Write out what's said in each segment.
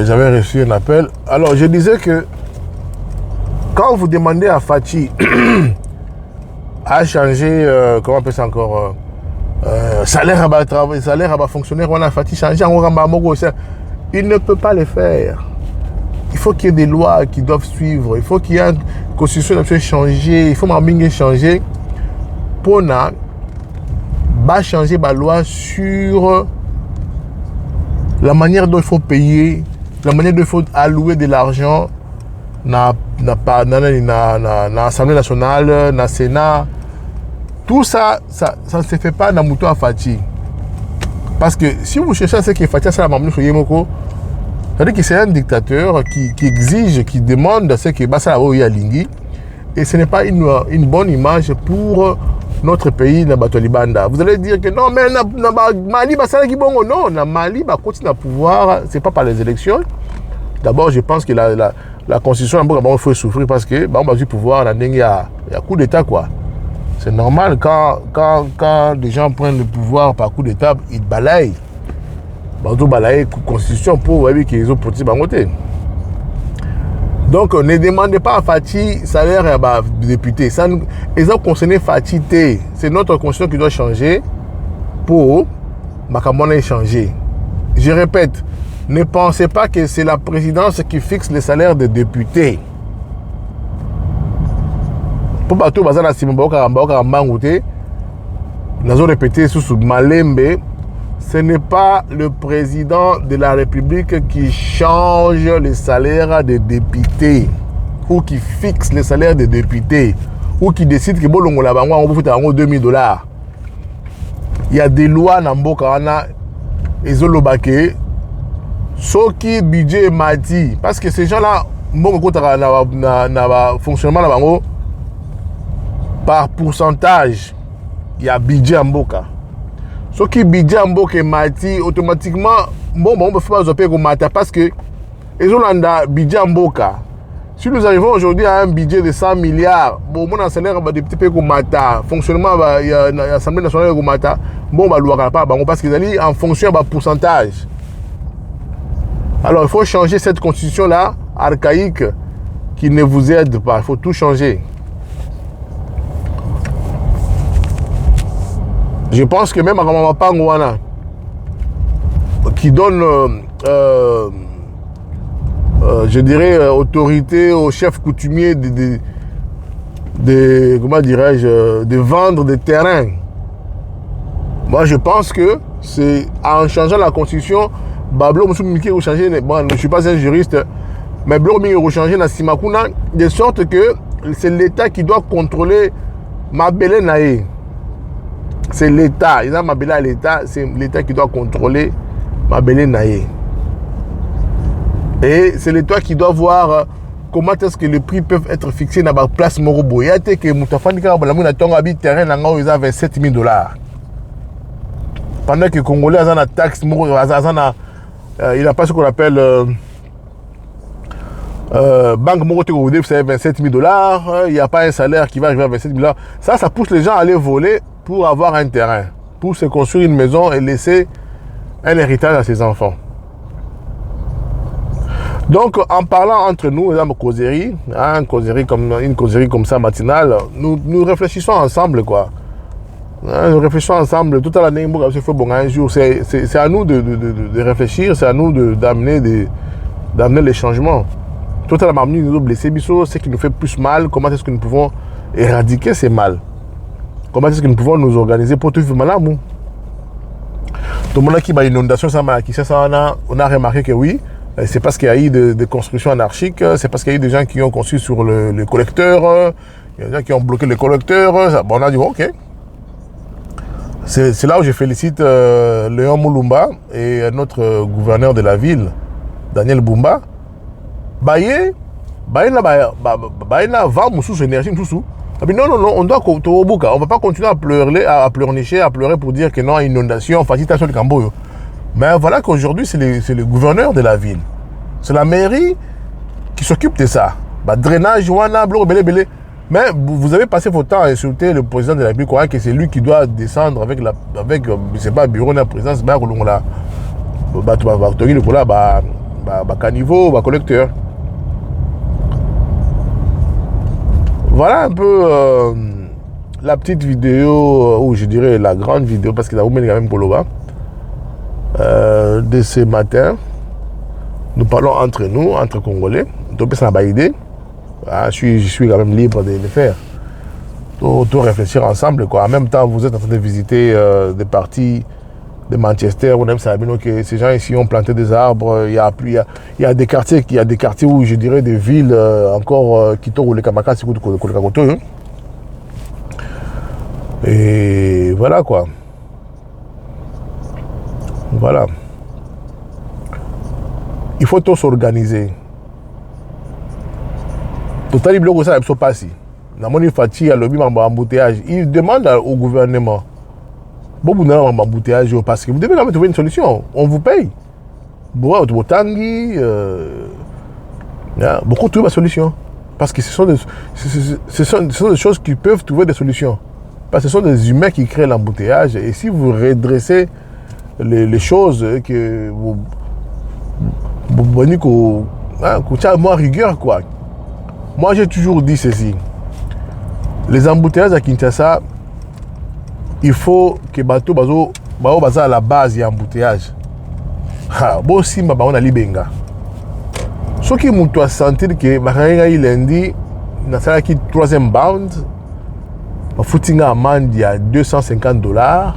J'avais reçu un appel. Alors, je disais que quand vous demandez à Fachi à changer, comment on appelle ça encore, salaire à fonctionnaire, on a Fachi changer, il ne peut pas le faire. Il faut qu'il y ait des lois qui doivent suivre. Il faut qu'il y ait une constitution qui doit changer. Il faut changer pour changer la loi sur la manière dont il faut payer, la manière dont il faut allouer de l'argent dans l'Assemblée nationale, dans le Sénat. Tout ça, ça ne se fait pas dans Moutou à Fachi. Parce que si vous cherchez à ce que Fachi a la mamie sur Yemoko, c'est-à-dire que c'est un dictateur qui exige, qui demande à ce que Bassa Oya Lingui. Et ce n'est pas une bonne image pour notre pays, na Batolibanda. Vous allez dire que non, mais Mali, non, na Mali, continue à pouvoir, c'est pas par les élections. D'abord, je pense que la constitution, il faut souffrir parce que on va du pouvoir, il y a coup d'État, quoi. C'est normal quand des gens prennent le pouvoir par coup d'État, ils balayent. La constitution pour qu'ils ont politique bangoté. Donc ne demandez pas à Fachi salaire à député. Ça, ils ont concerné Fachi. C'est notre constitution qui doit changer pour Makamona changer. Je répète, ne pensez pas que c'est la présidence qui fixe les salaires des députés. Pour bateau bazana Simba Bangoté, nous avons répété sous Malembe. Ce n'est pas le président de la République qui change les salaires des députés ou qui fixe les salaires des députés ou qui décide que on va 2000 $. Il y a des lois dans Mbokana et Zolobake, ce qui budget mati parce que ces gens-là, fonctionnement par pourcentage, il y a budget en Mboka. Ce qui budget en Mboka mati automatiquement on peut pas zapper comme mata parce que ils ont un budget en Mboka. Si nous arrivons aujourd'hui à un budget de 100 milliards, bon mon salaire va des petits comme mata, fonctionnement il y a l'Assemblée nationale comme mata, bon bah loi pas parce qu'ils allaient en fonction de pourcentage. Alors il faut changer cette constitution là archaïque qui ne vous aide pas, il faut tout changer. Je pense que même à Ramapangouana, qui donne, je dirais, autorité au chef coutumier comment dirais-je, de vendre des terrains. Moi, je pense que c'est en changeant la constitution, Bablo Moussou-Miki a changé, bon, je ne suis pas un juriste, mais Bablo Miki a changé la Simakuna, de sorte que c'est l'État qui doit contrôler Mabele Naé. C'est l'État, ils ont Mabele à l'État, c'est l'État qui doit contrôler Mabele Naé. Et c'est l'État qui doit voir comment est-ce que les prix peuvent être fixés dans la place Morobo. Il y a été que Moutafandika a terrain dans ils ont 27 000 $. Pendant que les Congolais ont une taxe, il n'a pas ce qu'on appelle Banque Morobo, c'est 27 000 $. Il n'y a pas un salaire qui va arriver à 27 000 $. Ça pousse les gens à aller voler pour avoir un terrain, pour se construire une maison et laisser un héritage à ses enfants. Donc, en parlant entre nous, une causerie comme ça matinale, nous réfléchissons ensemble, quoi. Nous réfléchissons ensemble toute l'année. Un jour, c'est à nous de réfléchir, c'est à nous d'amener les changements. Tout à l'heure, nous blessés, ce qui nous fait plus mal, comment est-ce que nous pouvons éradiquer ces mal? Comment est-ce que nous pouvons nous organiser pour tout vivre malade? Tout le monde qui a une inondation, on a remarqué que oui, c'est parce qu'il y a eu des constructions anarchiques, c'est parce qu'il y a eu des gens qui ont construit sur le collecteur, il y a des gens qui ont bloqué le collecteur. Bon, on a dit ok. C'est là où je félicite Léon Moulumba et notre gouverneur de la ville, Daniel Bumba. Baye na va moussou énergie moussou. Non, on doit on ne va pas continuer à pleurnicher, à pleurer pour dire que non, inondation, facilitation du Camboyo. Mais voilà qu'aujourd'hui, c'est le gouverneur de la ville. C'est la mairie qui s'occupe de ça. Drainage, belé. Mais vous avez passé votre temps à insulter le président de la République, que c'est lui qui doit descendre avec je sais pas, bureau de la présidence, caniveau, collecteur. Voilà un peu la petite vidéo, ou je dirais la grande vidéo, parce qu'il a oublié quand même Poloba, de ce matin. Nous parlons entre nous, entre Congolais. Donc ça n'a pas idée. Je suis quand même libre de le faire. Tout réfléchir ensemble, quoi. En même temps, vous êtes en train de visiter des parties de Manchester, ou même Sabino, que ces gens ici ont planté des arbres. Il y a des quartiers, où je dirais des villes encore qui tournent les Kamaka, c'est hein. Et voilà quoi. Voilà. Il faut tous s'organiser. Total bloc ça ne sont pas si. Il demande au gouvernement. Beaucoup d'embouteillage parce que vous devez quand même trouver une solution. On vous paye. Beaucoup trouvent la solution. Parce que ce sont des choses qui peuvent trouver des solutions. Parce que ce sont des humains qui créent l'embouteillage. Et si vous redressez les choses que vous moins rigueur, quoi. Moi, j'ai toujours dit ceci. Les embouteillages à Kinshasa, il faut que bateau à la base y a embouteillage. Bon si on a libenga. Ce qui m'a fait sentir que Bahanga lundi na sala qui troisième bound, ma footinga amende y a $250. À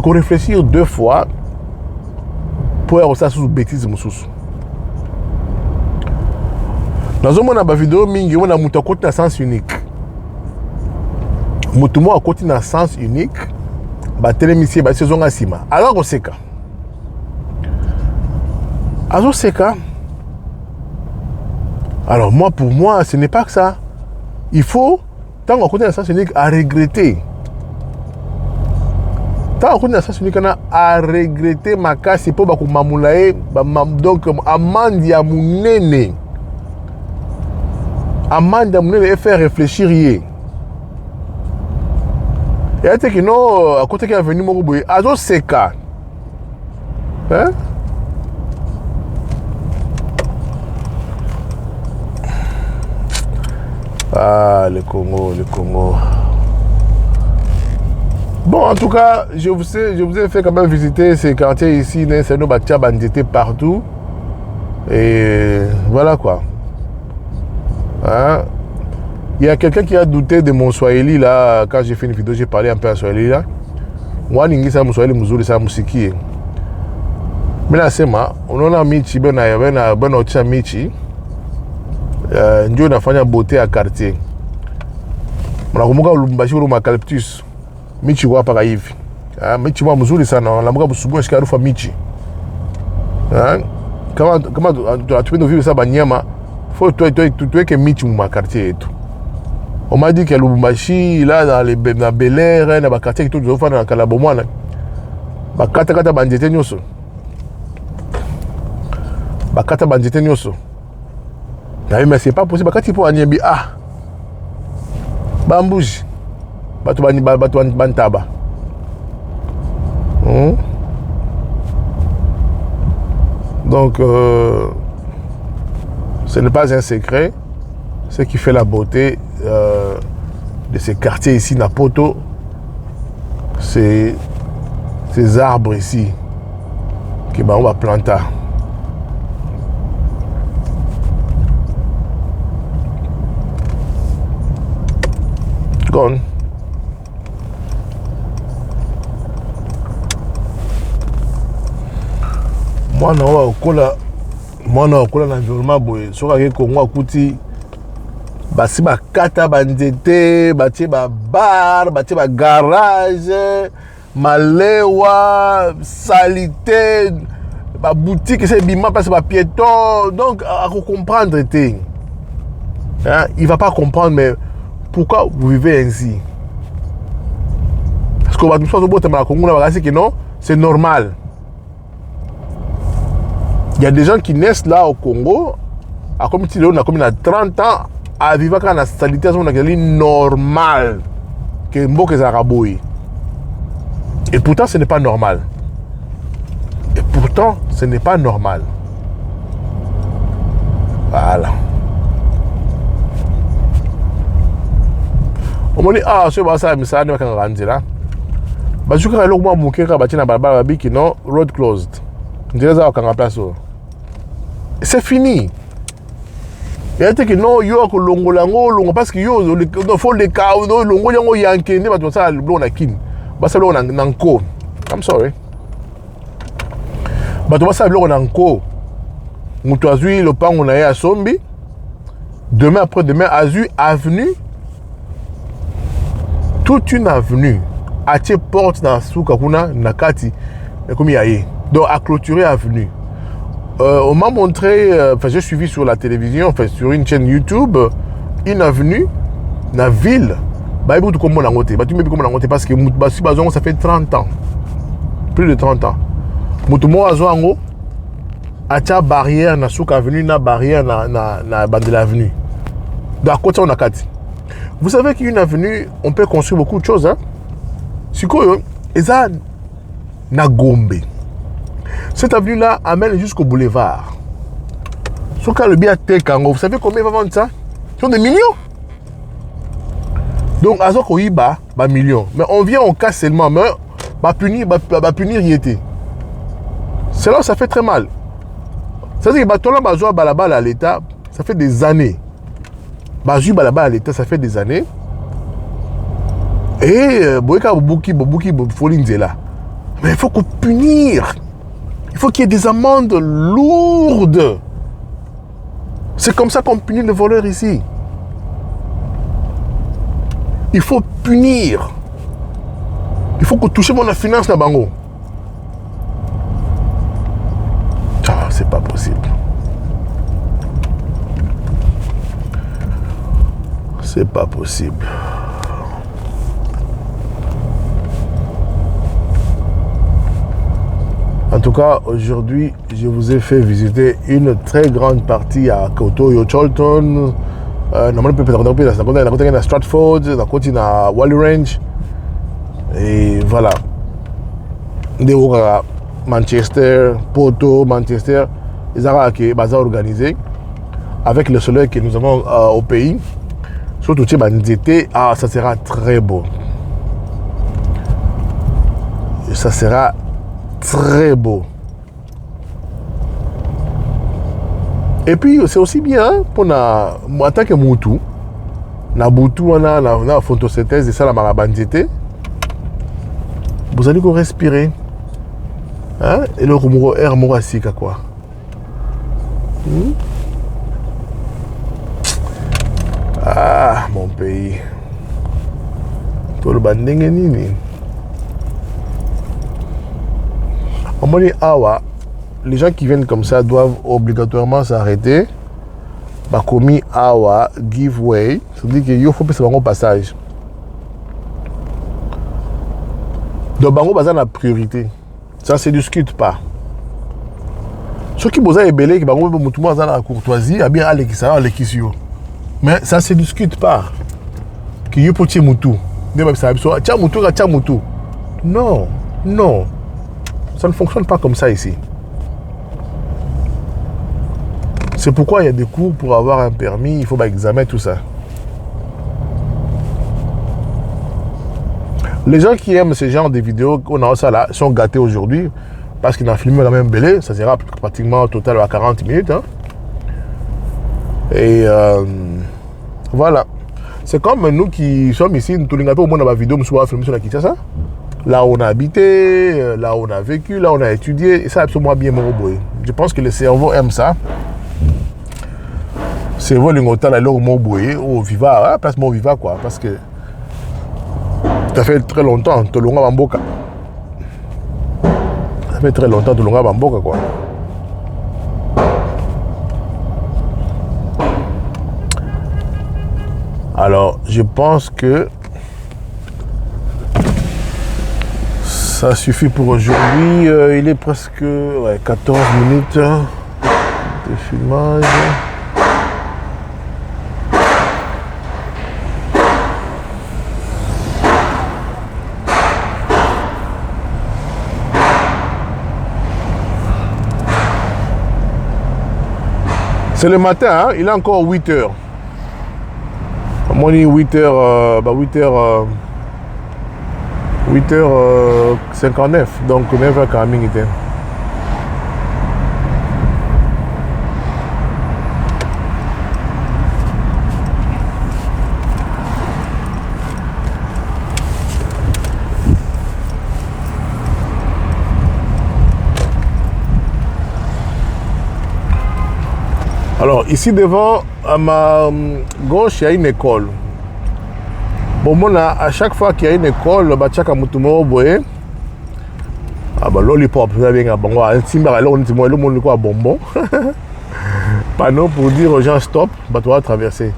réfléchir 2 fois pour avoir ça sous bêtise mususu. Dans une vidéo mingi on a mutu à côté na sens unique. Mutu mo à côté na sens unique. Ba télémisier ba saison asima. Alors on seka. Alors seka. Alors moi pour moi ce n'est pas que ça. Il faut tant qu'on côté na sens unique à regretter. Tant qu'on côté na sens unique à regretter ma casse pour ba ko mamulae donc amande ya munene. Amande et faire réfléchir hier. Et à que non, à côté qui est venu mon boy, azo seka. Hein? Ah, le Congo. Bon, en tout cas, je vous ai fait quand même visiter ces quartiers ici, c'est nos bâtiments bandité partout. Et voilà quoi. Hein? Il y a quelqu'un qui a douté de mon Swahili là. Quand j'ai fait une vidéo, j'ai parlé un peu à Swahili là. Moi, je suis un Swahili, je suis un musiki. Mais là, c'est moi. On a Michi, ben on Michi. Nous avons fait une beauté à quartier. On a commencé à Lumbashi ou Macalptus. Michi wa par Yves. Michi wa mzuri sana. On a commencé à subir jusqu'à Rufa Michi. Comment tu peux nous vivre ça banyama? Faut toi que Michi mu quartier et tout. On m'a dit que Lubumbashi là dans Bel Air dans quartier qui tout dans Kalabomwana. Ba kata banjete nyoso. Ba kata banjete nyoso. Mais c'est pas possible. Quand il faut aller bambouji. Batu bantaba. Donc ce n'est pas un secret. Ce qui fait la beauté de ces quartiers ici, Napoto, c'est ces arbres ici que on va planter. Gone. Moi, non, l'environnement, ce Congo akuti basi ba kata banzete, bati ba bar, bati ba garage, malewa, salité, ba boutique, c'est bima parce que ba piéton. Donc, à comprendre, hein, il va pas comprendre, mais pourquoi vous vivez ainsi? Parce que non, c'est normal. Il y a des gens qui naissent là au Congo, à comme si on a comme 30 ans, à vivre dans la salité normale que Mboke Zaraboui. Et pourtant, ce n'est pas normal. Et pourtant, ce Ce n'est pas normal. Voilà. On m'a dit, ah, ce que ça, mais ça n'est pas quand on là. Bah, je crois que l'homme m'a dit que la barbe qui non, road closed. Je dirais ça quand on place. C'est fini. Il y a des gens qui non, yo ko longo longo parce que yo faut les cas longo yango yanké ne ba to ça le na kin. Ba ça le na nko. I'm sorry. Ba to ça le na nko. Mutu azui le pango na ya sombi. Demain après demain azui avenue. Toute une avenue à tes portes dans souka kuna nakati comme yaye. Donc à clôturer avenue. On m'a montré, j'ai suivi sur la télévision, enfin sur une chaîne YouTube, une avenue, la ville. Bah, il y a beaucoup de monde parce que ça fait 30 ans. Plus de 30 ans. Moutomo Azoango, a ta barrière, na souk avenue, na barrière, na bande de l'avenue. Donc, à côté, on a 4. Vous savez qu'une avenue, on peut construire beaucoup de choses. Hein? C'est quoi? Et ça, na Gombe. Cette avenue-là amène jusqu'au boulevard. Sauf que le bien Tekango, vous savez combien il va vendre ça? Ce sont des millions. Donc, à ce qu'on y bat, millions. Mais on vient, on casse seulement, mais punir, il était. C'est là où ça fait très mal. C'est-à-dire que à l'État, ça fait des années. À l'État, ça fait des années. Et, mais il faut qu'on punisse. Il faut qu'il y ait des amendes lourdes. C'est comme ça qu'on punit les voleurs ici. Il faut punir. Il faut qu'on touche mon finance na bango. Ah, c'est pas possible. C'est pas possible. En tout cas, aujourd'hui, je vous ai fait visiter une très grande partie à Koto, Cholton, à Stratford, à Wally Range. Et voilà. Manchester, Porto, Manchester, les Arabes qui sont organisés avec le soleil que nous avons au pays. Surtout, ça sera très beau. Et ça sera très beau. Et puis c'est aussi bien pour en tant que Moutou, na Boutou on a photosynthèse et ça la marabandité. Vous allez vous respirer. Hein? Et le rumoro air morasika quoi. Ah mon pays. Tout le banding nini. Les gens qui viennent comme ça doivent obligatoirement s'arrêter. Bakomi awa giveaway, c'est-à-dire qu'il faut passer au passage. Donc bango bazan la priorité. Ça se discute pas. Ceux qui bosa est belé qui bango mutumo bazan la courtoisie, a bien aller qui ça aller qui sur. Mais ça se discute pas. Qui yo poti mutu. Dem ça so tia mutu. Non, non. Ça ne fonctionne pas comme ça ici. C'est pourquoi il y a des cours pour avoir un permis, il faut examiner tout ça. Les gens qui aiment ce genre de vidéos qu'on a ça là sont gâtés aujourd'hui parce qu'ils ont filmé la même belé, ça sera pratiquement au total à 40 minutes. Hein. Et voilà. C'est comme nous qui sommes ici, nous tournons un peu au moins dans la vidéo, nous sommes filmés sur la Kinshasa. Là où on a habité, là où on a vécu, là où on a étudié, et ça absolument bien Moroboy. Je pense que le cerveau aime ça. Le cerveau l'ingotal alors Moroboy, au Viva, place au Viva quoi, parce que ça fait très longtemps, tu l'as Bamboka. Ça fait très longtemps, tu l'as Bamboka quoi. Alors, je pense que ça suffit pour aujourd'hui. Il est presque 14 minutes de filmage. C'est le matin, hein? Il est encore 8 heures. Moi, on dit 8 heures, 8h59, donc 9h quand même. Alors, ici devant, à ma gauche, il y a une école. Bon, moi, à chaque fois qu'il y a une école, il y a un lollipop, vous savez, un bonbon. Panneau pour dire aux gens stop, tu vas traverser.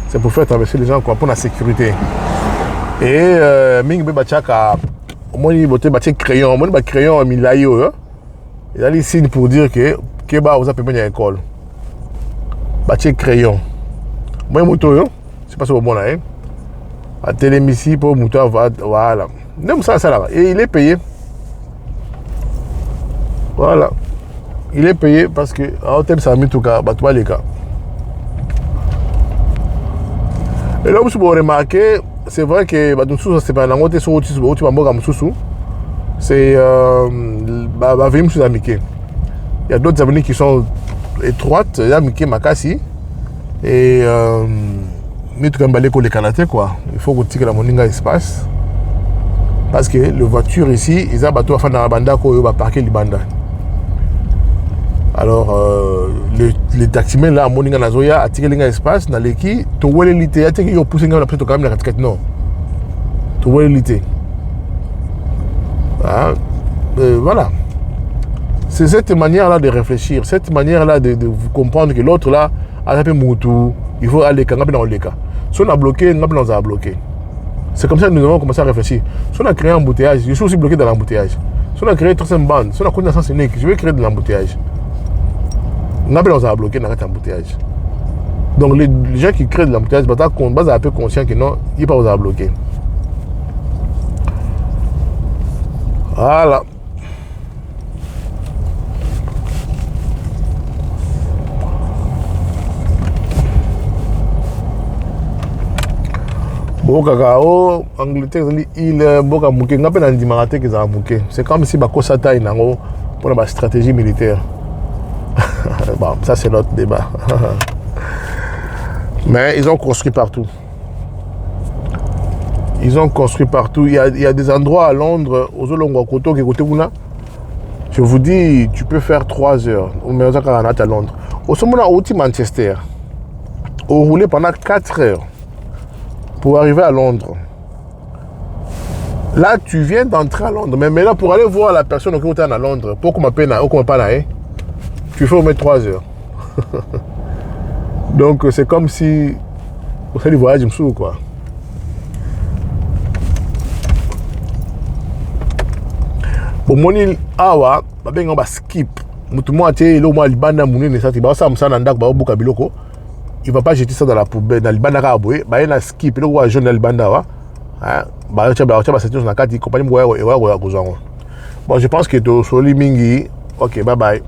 C'est pour faire traverser les gens quoi, pour la sécurité. Et il y a un crayon, il y a un crayon, il y a des signes pour dire que vous avez une école. Bâti crayon. Moi, moto, c'est pas ce bon là. À télémici pour moto, voilà. Non, ça là. Et il est payé. Voilà. Il est payé parce que à hôtel ça a mis tout cas, tu les cas. Et là, vous pouvez remarquer, c'est vrai que c'est pas un hôtel sur c'est il y a d'autres avenues qui sont étroites, il y a Mickey Makassi et mais tout comme les Canadiens quoi. Il faut que tu la moninga espace parce que les voitures ici, ils ont bateau à faire dans la banda quoi, ils vont parquer les bandas. Alors les taximens là, moninga nazoya a tiré l'espace dans l'équipe, tu vois l'élité, tu as poussé dans la quand même la ticket non. Tu vois l'élité. Voilà. C'est cette manière-là de réfléchir, cette manière-là de vous comprendre que l'autre là, il faut aller quand dans le cas. Si on a bloqué, on a bloqué. C'est comme ça que nous avons commencé à réfléchir. Si on a créé un embouteillage, je suis aussi bloqué dans l'embouteillage. Si on a créé une troisième bande, si on a connu un sens unique, je vais créer de l'embouteillage. On a bloqué dans l'embouteillage. Donc les gens qui créent de l'embouteillage, ils sont un peu conscients que non, ils ne peuvent pas bloquer. Voilà. Cacao, Angleterre, il boka mouké, n'a pas d'andimarate qui ont mouké. C'est comme si bako sata inango pour la stratégie militaire. Bon, ça c'est notre débat. Mais ils ont construit partout. Ils ont construit partout. Il y a des endroits à Londres, aux Olongokoto, qui côté Ouna. Je vous dis, tu peux faire 3 heures. Mais on a à Londres. Au sommet, on a Manchester. On roulait pendant 4 heures. Pour arriver à Londres. Là, tu viens d'entrer à Londres. Mais maintenant, pour aller voir la personne qui est à Londres, pour qu'on m'appelle, tu fais au moins 3 heures. Donc, c'est comme si on fait du voyage, je me souviens quoi. Bon, mon île, awa, on va skip. Moi, tu es là, moi, le banda mouni, ça, tu vas ça, ça, nandak, ba, buka biloko. Il ne va pas jeter ça dans la poubelle, dans le banda kaboué, bah il a skip, il a jaune dans le banda, bah tu as cette chose dans la carte, il compagnie, bon, je pense que tu es sur le mingi, ok, bye bye.